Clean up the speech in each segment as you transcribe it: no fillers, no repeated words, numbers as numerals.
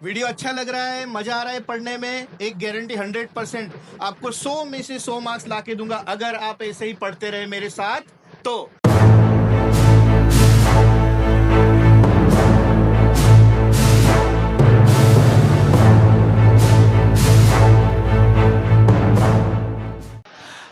Video अच्छा लग रहा है, मजा आ रहा है पढ़ने में, एक गारंटी 100% आपको 100 में से 100 मार्क्स ला के दूंगा अगर आप ऐसे ही पढ़ते रहे मेरे साथ तो।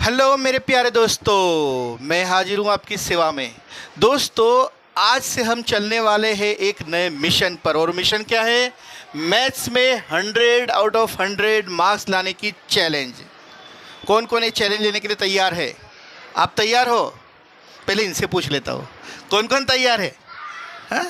हेलो मेरे प्यारे दोस्तों, मैं हाजिर हूँ आपकी सेवा में। दोस्तों, आज से हम चलने वाले हैं एक नए मिशन पर, और मिशन क्या है? मैथ्स में 100 आउट ऑफ 100 मार्क्स लाने की चैलेंज। कौन कौन ये चैलेंज लेने के लिए तैयार है? आप तैयार हो? पहले इनसे पूछ लेता हूँ, कौन कौन तैयार है? हाँ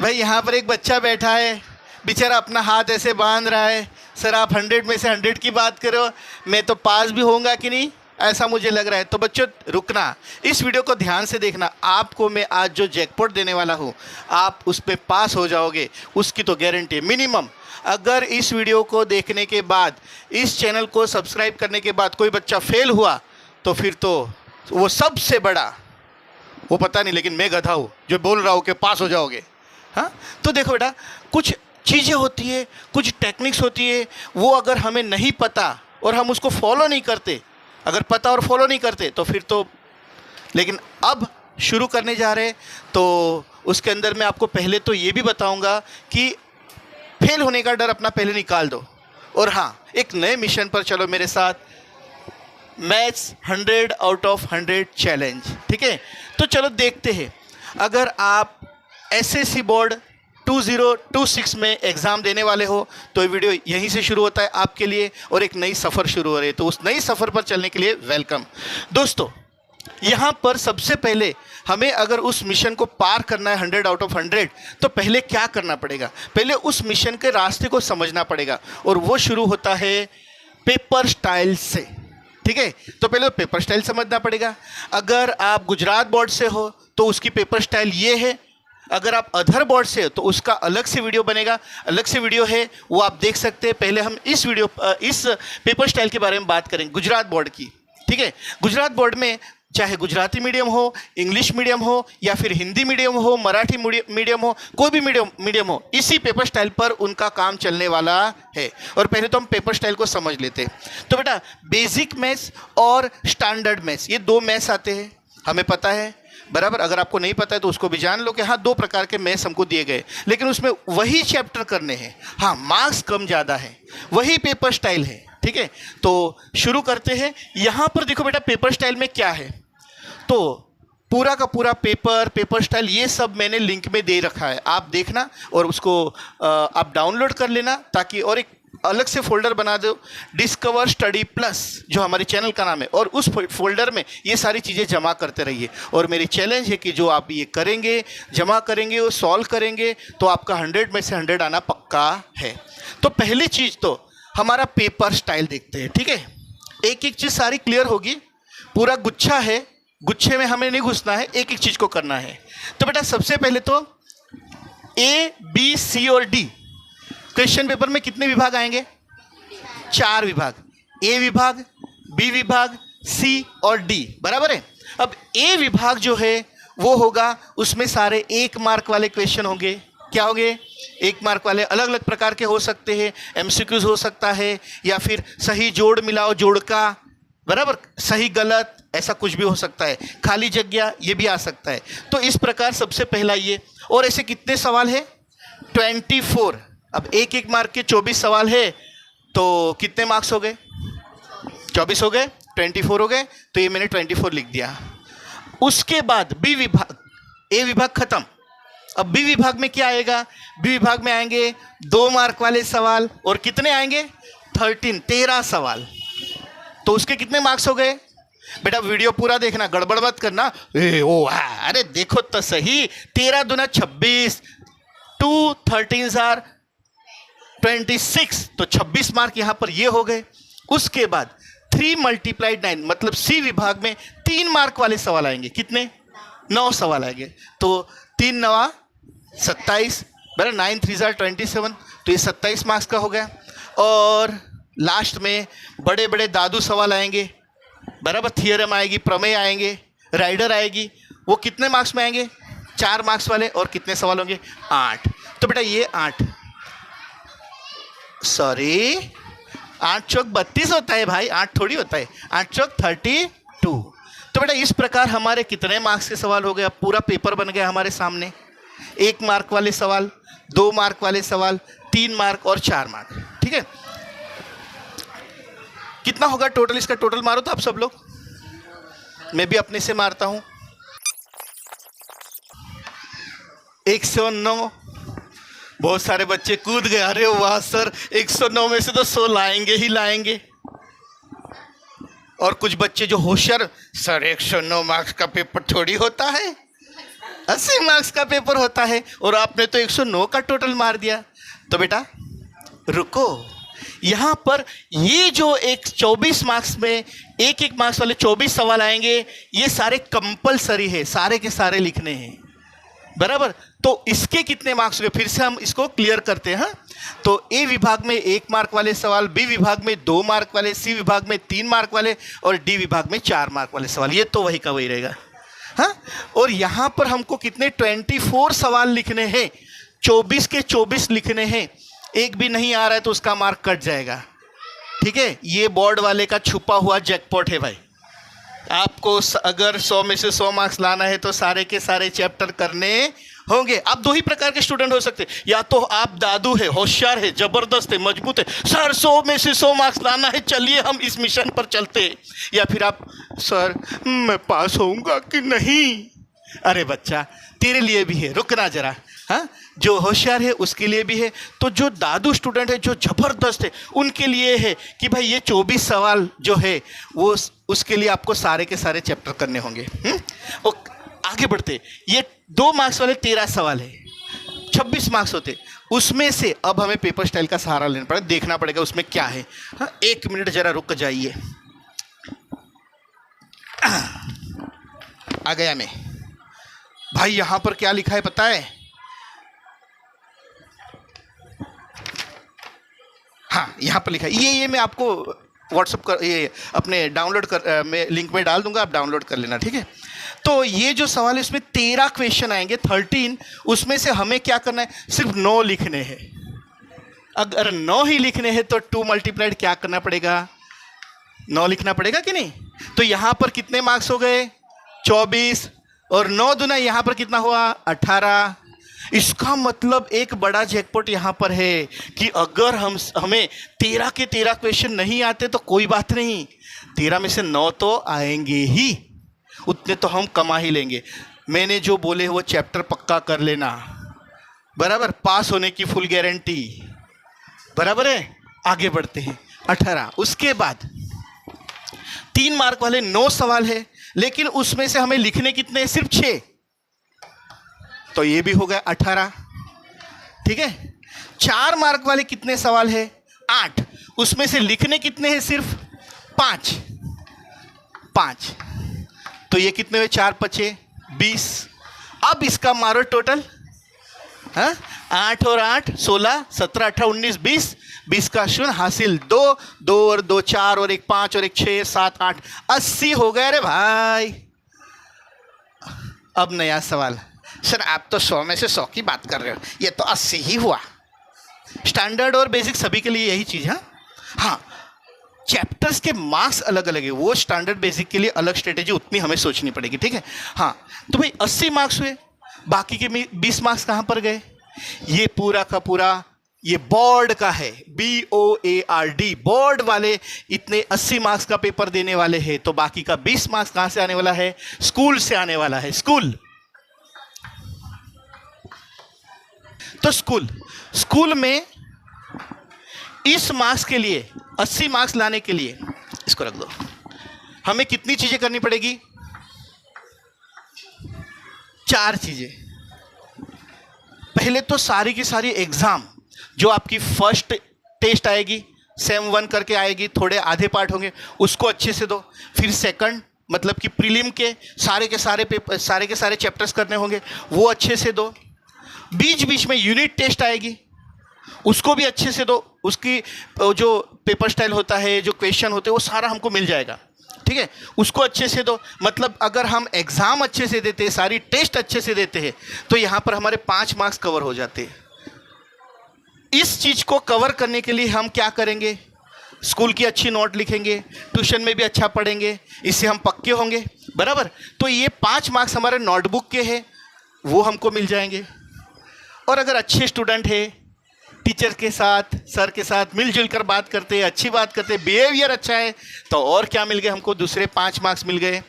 भाई, यहाँ पर एक बच्चा बैठा है, बेचारा अपना हाथ ऐसे बांध रहा है। सर आप 100 में से 100 की बात करो, मैं तो पास भी होऊंगा कि नहीं, ऐसा मुझे लग रहा है। तो बच्चों रुकना, इस वीडियो को ध्यान से देखना। आपको मैं आज जो जैकपॉट देने वाला हूँ, आप उस पर पास हो जाओगे, उसकी तो गारंटी है। मिनिमम अगर इस वीडियो को देखने के बाद, इस चैनल को सब्सक्राइब करने के बाद कोई बच्चा फेल हुआ तो फिर तो वो सबसे बड़ा, वो पता नहीं, लेकिन मैं गधा हूँ जो बोल रहा हूँ कि पास हो जाओगे। हाँ, तो देखो बेटा, कुछ चीज़ें होती है, कुछ टेक्निक्स होती है, वो अगर हमें नहीं पता और हम उसको फॉलो नहीं करते, अगर पता और फॉलो नहीं करते तो फिर तो। लेकिन अब शुरू करने जा रहे हैं तो उसके अंदर मैं आपको पहले तो ये भी बताऊंगा कि फेल होने का डर अपना पहले निकाल दो। और हाँ, एक नए मिशन पर चलो मेरे साथ, मैथ्स 100 आउट ऑफ 100 चैलेंज। ठीक है, तो चलो देखते हैं। अगर आप एसएससी बोर्ड 2026 में एग्ज़ाम देने वाले हो तो ये वीडियो यहीं से शुरू होता है आपके लिए, और एक नई सफ़र शुरू हो रही है। तो उस नई सफ़र पर चलने के लिए वेलकम। दोस्तों, यहाँ पर सबसे पहले हमें अगर उस मिशन को पार करना है 100 आउट ऑफ 100, तो पहले क्या करना पड़ेगा? पहले उस मिशन के रास्ते को समझना पड़ेगा, और वो शुरू होता है पेपर स्टाइल से। ठीक है, तो पहले पेपर स्टाइल समझना पड़ेगा। अगर आप गुजरात बोर्ड से हो तो उसकी पेपर स्टाइल ये है, अगर आप अदर बोर्ड से हो तो उसका अलग से वीडियो बनेगा, अलग से वीडियो है, वो आप देख सकते हैं। पहले हम इस पेपर स्टाइल के बारे में बात करेंगे, गुजरात बोर्ड की। ठीक है, गुजरात बोर्ड में चाहे गुजराती मीडियम हो, इंग्लिश मीडियम हो, या फिर हिंदी मीडियम हो, मराठी मीडियम हो, कोई भी मीडियम हो, इसी पेपर स्टाइल पर उनका काम चलने वाला है। और पहले तो हम पेपर स्टाइल को समझ लेते हैं। तो बेटा, बेसिक मैथ्स और स्टैंडर्ड मैथ्स, ये दो मैथ्स आते हैं, हमें पता है बराबर। अगर आपको नहीं पता है तो उसको भी जान लो कि हाँ, दो प्रकार के मैथ्स हमको दिए गए, लेकिन उसमें वही चैप्टर करने हैं। हाँ, मार्क्स कम ज़्यादा है, वही पेपर स्टाइल है। ठीक है, तो शुरू करते हैं। यहाँ पर देखो बेटा, पेपर स्टाइल में क्या है, तो पूरा का पूरा पेपर स्टाइल ये सब मैंने लिंक में दे रखा है, आप देखना और उसको आप डाउनलोड कर लेना, ताकि और एक अलग से फोल्डर बना दो, डिस्कवर स्टडी प्लस, जो हमारे चैनल का नाम है, और उस फोल्डर में ये सारी चीज़ें जमा करते रहिए। और मेरी चैलेंज है कि जो आप ये करेंगे, जमा करेंगे और सॉल्व करेंगे, तो आपका 100 में से 100 आना पक्का है। तो पहली चीज़ तो हमारा पेपर स्टाइल देखते हैं। ठीक है, एक एक चीज़ सारी क्लियर होगी, पूरा गुच्छा है, गुच्छे में हमें नहीं घुसना है, एक एक चीज़ को करना है। तो बेटा, सबसे पहले तो ए, बी, सी और डी क्वेश्चन पेपर में कितने विभाग आएंगे? 4 विभाग, ए विभाग, बी विभाग, सी और डी, बराबर है। अब ए विभाग जो है वो होगा, उसमें सारे 1 मार्क वाले क्वेश्चन होंगे। क्या होंगे? 1 मार्क वाले, अलग अलग प्रकार के हो सकते हैं, एमसीक्यूज हो सकता है, या फिर सही जोड़ मिलाओ जोड़का, बराबर, सही गलत, ऐसा कुछ भी हो सकता है, खाली जगह ये भी आ सकता है। तो इस प्रकार सबसे पहला ये, और ऐसे कितने सवाल है? 24। अब 1 मार्क के 24 सवाल है, तो कितने मार्क्स हो गए? 24 हो गए, 24 हो गए, तो ये मैंने 24 लिख दिया। उसके बाद बी विभाग, ए विभाग खत्म। अब बी विभाग में क्या आएगा? बी विभाग में आएंगे 2 मार्क वाले सवाल, और कितने आएंगे? 13 सवाल। तो उसके कितने मार्क्स हो गए? बेटा वीडियो पूरा देखना, गड़बड़ मत करना। अरे देखो तो सही, 13 दूना 26, 2 13 आर 26, तो 26 मार्क यहाँ पर ये हो गए। उसके बाद 3 × 9, मतलब सी विभाग में 3 मार्क वाले सवाल आएंगे। कितने? 9 सवाल आएंगे। तो 3 9 27, बराबर, 9 3 आर 27, तो ये 27 मार्क्स का हो गया। और लास्ट में बड़े बड़े दादू सवाल आएंगे, बराबर, थियरम आएगी, प्रमेय आएंगे, राइडर आएगी, वो कितने मार्क्स में आएंगे? 4 मार्क्स वाले। और कितने सवाल होंगे? 8। तो बेटा ये 8, सॉरी, 8 चौक 32 होता है भाई, 8 थोड़ी होता है, 8 चौक 32। तो बेटा इस प्रकार हमारे कितने मार्क्स के सवाल हो गए? अब पूरा पेपर बन गया हमारे सामने। 1 मार्क वाले सवाल, 2 मार्क वाले सवाल, 3 मार्क और 4 मार्क। ठीक है, कितना होगा टोटल? इसका टोटल मारो तो आप सब लोग, मैं भी अपने से मारता हूं। 109। बहुत सारे बच्चे कूद गए, अरे वाह सर 109 में से तो 100 लाएंगे ही लाएंगे। और कुछ बच्चे जो होशियार, सर 109 मार्क्स का पेपर थोड़ी होता है, 80 मार्क्स का पेपर होता है, और आपने तो 109 का टोटल मार दिया। तो बेटा रुको, यहाँ पर ये जो एक 24 मार्क्स में एक एक मार्क्स वाले 24 सवाल आएंगे, ये सारे कंपलसरी है, सारे के सारे लिखने हैं, बराबर। तो इसके कितने मार्क्स हुए? फिर से हम इसको क्लियर करते हैं। तो ए विभाग में 1 मार्क वाले सवाल, बी विभाग में 2 मार्क वाले, सी विभाग में 3 मार्क वाले और डी विभाग में 4 मार्क वाले सवाल। ये तो वही का वही रहेगा। हाँ, और यहाँ पर हमको कितने 24 सवाल लिखने हैं, 24 के 24 लिखने हैं। एक भी नहीं आ रहा है तो उसका मार्क कट जाएगा। ठीक है, ये बोर्ड वाले का छुपा हुआ जैकपॉट है भाई। आपको अगर 100 में से 100 मार्क्स लाना है तो सारे के सारे चैप्टर करने होंगे। आप 2 ही प्रकार के स्टूडेंट हो सकते, या तो आप दादू है, होशियार है, जबरदस्त है, मजबूत है, सर 100 में से 100 मार्क्स लाना है, चलिए हम इस मिशन पर चलते हैं। या फिर आप, सर मैं पास होऊंगा कि नहीं? अरे बच्चा तेरे लिए भी है, रुकना जरा। हाँ, जो होशियार है उसके लिए भी है, तो जो दादू स्टूडेंट है, जो जबरदस्त है, उनके लिए है कि भाई ये 24 सवाल जो है वो उसके लिए आपको सारे के सारे चैप्टर करने होंगे। और आगे बढ़ते, ये 2 मार्क्स वाले 13 सवाल है, 26 मार्क्स होते, उसमें से अब हमें पेपर स्टाइल का सहारा लेना पड़ेगा, देखना पड़ेगा उसमें क्या है। हाँ, 1 मिनट जरा रुक जाइए। आ गया मैं भाई। यहां पर क्या लिखा है पता है? हाँ, यहाँ पर लिखा है, ये मैं आपको व्हाट्सअप कर, ये अपने डाउनलोड कर, मैं लिंक में डाल दूंगा, आप डाउनलोड कर लेना। ठीक है, तो ये जो सवाल है इसमें 13 क्वेश्चन आएंगे, 13, उसमें से हमें क्या करना है? सिर्फ 9 लिखने हैं। अगर 9 ही लिखने हैं तो 2 मल्टीप्लाइड क्या करना पड़ेगा? 9 लिखना पड़ेगा कि नहीं? तो यहाँ पर कितने मार्क्स हो गए? 24, और 9 दूना यहाँ पर कितना हुआ? 18। इसका मतलब एक बड़ा जैकपॉट यहाँ पर है कि अगर हमें 13 के 13 क्वेश्चन नहीं आते तो कोई बात नहीं, 13 में से 9 तो आएंगे ही, उतने तो हम कमा ही लेंगे। मैंने जो बोले वो चैप्टर पक्का कर लेना, बराबर, पास होने की फुल गारंटी, बराबर है। आगे बढ़ते हैं। 18, उसके बाद 3 मार्क वाले 9 सवाल है, लेकिन उसमें से हमें लिखने कितने हैं? सिर्फ 6, तो ये भी हो गया 18। ठीक है, 4 मार्क वाले कितने सवाल है? 8, उसमें से लिखने कितने हैं? सिर्फ 5। तो ये कितने हुए? 4 पचे 20। अब इसका मारो टोटल। हाँ, 8 और 8 16, 17, 18, 19, 20, 20 का शून्य हासिल 2, 2 और 2 4 और 1 5 और 1 6 7 8, 80 हो गए रे भाई। अब नया सवाल, सर आप तो 100 में से 100 की बात कर रहे हो, ये तो 80 ही हुआ। स्टैंडर्ड और बेसिक सभी के लिए यही चीज़ है। हाँ, चैप्टर्स के मार्क्स अलग अलग है, वो स्टैंडर्ड बेसिक के लिए अलग स्ट्रेटेजी उतनी हमें सोचनी पड़ेगी। ठीक है, हाँ, तो भाई 80 मार्क्स हुए, बाकी के 20 मार्क्स कहाँ पर गए? ये पूरा का पूरा ये बोर्ड का है, BOARD, बोर्ड वाले इतने 80 मार्क्स का पेपर देने वाले हैं, तो बाकी का 20 मार्क्स कहाँ से आने वाला है? स्कूल से आने वाला है। स्कूल, तो स्कूल में इस मार्क्स के लिए 80 मार्क्स लाने के लिए, इसको रख दो, हमें कितनी चीजें करनी पड़ेगी? 4 चीजें। पहले तो सारी की सारी एग्जाम, जो आपकी फर्स्ट टेस्ट आएगी, सेम 1 करके आएगी, थोड़े आधे पार्ट होंगे, उसको अच्छे से दो। फिर सेकंड मतलब कि प्रीलिम के सारे पेपर, सारे के सारे चैप्टर्स करने होंगे, वो अच्छे से दो। बीच बीच में यूनिट टेस्ट आएगी, उसको भी अच्छे से दो। उसकी जो पेपर स्टाइल होता है, जो क्वेश्चन होते हैं, वो सारा हमको मिल जाएगा। ठीक है, उसको अच्छे से दो। मतलब अगर हम एग्ज़ाम अच्छे से देते हैं, सारी टेस्ट अच्छे से देते हैं, तो यहाँ पर हमारे 5 मार्क्स कवर हो जाते हैं। इस चीज़ को कवर करने के लिए हम क्या करेंगे? स्कूल की अच्छी नोट लिखेंगे, ट्यूशन में भी अच्छा पढ़ेंगे, इससे हम पक्के होंगे, बराबर। तो ये 5 मार्क्स हमारे नोटबुक के हैं, वो हमको मिल जाएंगे। और अगर अच्छे स्टूडेंट है, टीचर के साथ, सर के साथ मिलजुल कर बात करते हैं, अच्छी बात करते हैं, बिहेवियर अच्छा है, तो और क्या मिल गए हमको? दूसरे 5 मार्क्स मिल गए,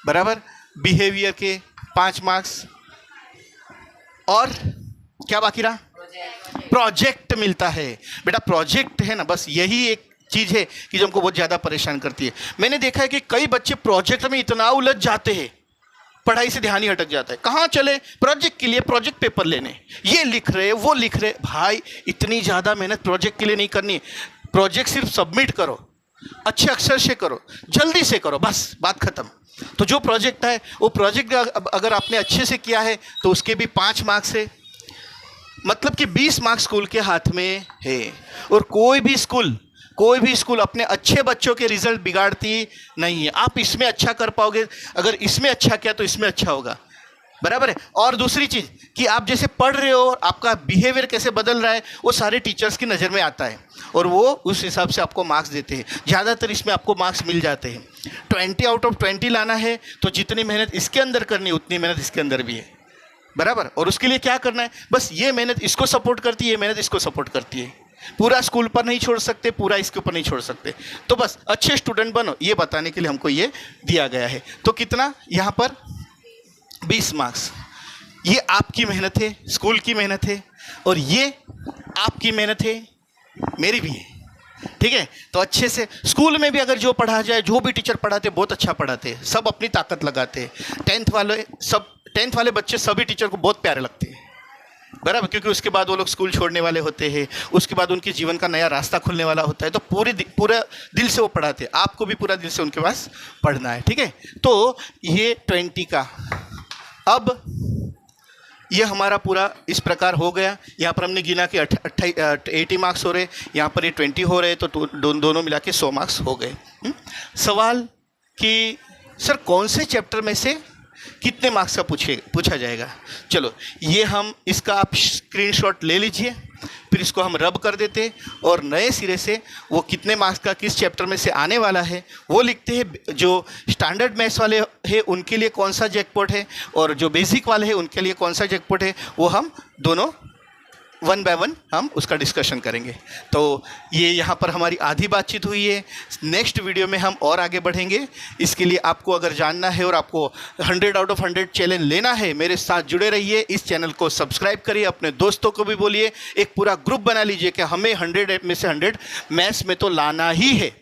बराबर। बिहेवियर के 5 मार्क्स, और क्या बाकी रहा? प्रोजेक्ट मिलता है। बेटा प्रोजेक्ट है ना, बस यही एक चीज़ है कि जो हमको बहुत ज़्यादा परेशान करती है। मैंने देखा है कि कई बच्चे प्रोजेक्ट में इतना उलझ जाते हैं, पढ़ाई से ध्यान ही हटक जाता है। कहाँ चले? प्रोजेक्ट के लिए प्रोजेक्ट पेपर लेने, ये लिख रहे वो लिख रहे। भाई इतनी ज़्यादा मेहनत प्रोजेक्ट के लिए नहीं करनी। प्रोजेक्ट सिर्फ सबमिट करो, अच्छे अक्षर से करो, जल्दी से करो, बस बात खत्म। तो जो प्रोजेक्ट है वो प्रोजेक्ट अगर आपने अच्छे से किया है तो उसके भी 5 मार्क्स है, मतलब कि 20 मार्क्स स्कूल के हाथ में है। और कोई भी स्कूल अपने अच्छे बच्चों के रिजल्ट बिगाड़ती नहीं है। आप इसमें अच्छा कर पाओगे, अगर इसमें अच्छा किया तो इसमें अच्छा होगा, बराबर है। और दूसरी चीज़ कि आप जैसे पढ़ रहे हो, आपका बिहेवियर कैसे बदल रहा है, वो सारे टीचर्स की नज़र में आता है और वो उस हिसाब से आपको मार्क्स देते हैं। ज़्यादातर इसमें आपको मार्क्स मिल जाते हैं। 20 आउट ऑफ 20 लाना है तो जितनी मेहनत इसके अंदर करनी है उतनी मेहनत इसके अंदर भी है, बराबर। और उसके लिए क्या करना है? बस ये मेहनत इसको सपोर्ट करती है, ये मेहनत इसको सपोर्ट करती है। पूरा स्कूल पर नहीं छोड़ सकते, पूरा इसके ऊपर नहीं छोड़ सकते। तो बस अच्छे स्टूडेंट बनो, ये बताने के लिए हमको ये दिया गया है। तो कितना यहाँ पर? 20 मार्क्स। ये आपकी मेहनत है, स्कूल की मेहनत है, और ये आपकी मेहनत है, मेरी भी है, ठीक है। तो अच्छे से स्कूल में भी अगर जो पढ़ा जाए, जो भी टीचर पढ़ाते बहुत अच्छा पढ़ाते हैं, सब अपनी ताकत लगाते हैं। 10th वाले बच्चे सभी टीचर को बहुत प्यारे लगते हैं, बराबर, क्योंकि उसके बाद वो लोग स्कूल छोड़ने वाले होते हैं, उसके बाद उनके जीवन का नया रास्ता खुलने वाला होता है। तो पूरा दिल से वो पढ़ाते हैं, आपको भी पूरा दिल से उनके पास पढ़ना है, ठीक है। तो ये 20 का, अब ये हमारा पूरा इस प्रकार हो गया। यहाँ पर हमने गिना कि 80 मार्क्स हो रहे, यहाँ पर ये 20 हो रहे, तो दोनों मिला के 100 मार्क्स हो गए। सवाल कि सर कौन से चैप्टर में से कितने मार्क्स का पूछा जाएगा? चलो ये हम इसका आप स्क्रीनशॉट ले लीजिए, फिर इसको हम रब कर देते और नए सिरे से वो कितने मार्क्स का किस चैप्टर में से आने वाला है वो लिखते हैं। जो स्टैंडर्ड मैथ्स वाले हैं उनके लिए कौन सा जैकपॉट है और जो बेसिक वाले हैं उनके लिए कौन सा जैकपॉट है, वो हम दोनों 1 बाय 1 हम उसका डिस्कशन करेंगे। तो ये यहाँ पर हमारी आधी बातचीत हुई है। नेक्स्ट वीडियो में हम और आगे बढ़ेंगे। इसके लिए आपको अगर जानना है और आपको 100 आउट ऑफ 100 चैलेंज लेना है, मेरे साथ जुड़े रहिए। इस चैनल को सब्सक्राइब करिए, अपने दोस्तों को भी बोलिए, एक पूरा ग्रुप बना लीजिए कि हमें 100 में से 100 मैथ्स में तो लाना ही है।